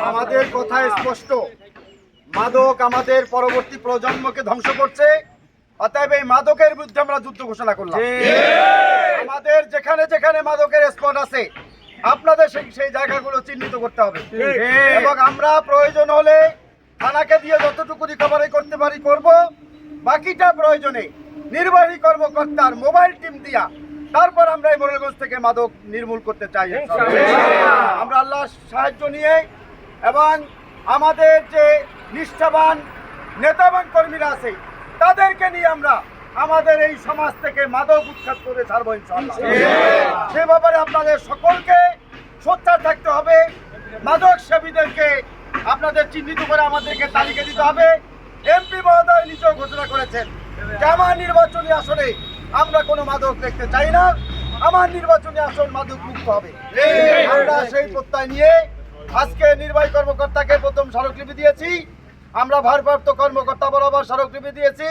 আমাদের কথা স্পষ্ট, মাদক আমাদের পরবর্তী প্রজন্মকে ধ্বংস করছে। অতএব এই মাদকের বিরুদ্ধে আমরা যুদ্ধ ঘোষণা করলাম। আমাদের যেখানে যেখানে মাদকের স্পট আছে আপনাদের সেই জায়গাগুলো চিহ্নিত করতে হবে এবং আমরা প্রয়োজন হলে থানাকে দিয়ে যতটুকু রিকভারি করতে পারি করব। বাকিটা প্রয়োজনে নির্বাহী কর্মকর্তার মোবাইল টিম দিয়া তারপর আমরা এই মোরেলগঞ্জ থেকে মাদক নির্মূল করতে চাই। আমরা আল্লাহর সাহায্য নিয়ে এবং আমাদের যে নিষ্ঠাবান নেতাবান কর্মীরা আছে তাদেরকে নিয়ে আমরা আমাদের এই সমাজ থেকে মাদক উৎখাত করে ছাড়বো ইনশাআল্লাহ। সে ব্যাপারে আপনাদের সকলকে সোচ্চার থাকতে হবে। মাদক সেবীদেরকে আপনাদের চিহ্নিত করে আমাদেরকে তালিকা দিতে হবে। এমপি মহোদয় নিজেও ঘোষণা করেছেন যে আমার নির্বাচনী আসনে আমরা কোনো মাদক দেখতে চাই না, আমার নির্বাচনী আসন মাদক মুক্ত হবে। আমরা সেই প্রত্যয় নিয়ে আজকে নির্বাহী কর্মকর্তাকে প্রথম স্মারকলিপি দিয়েছি, আমরা ভারপ্রাপ্ত কর্মকর্তা বরাবর স্মারকলিপি দিয়েছি।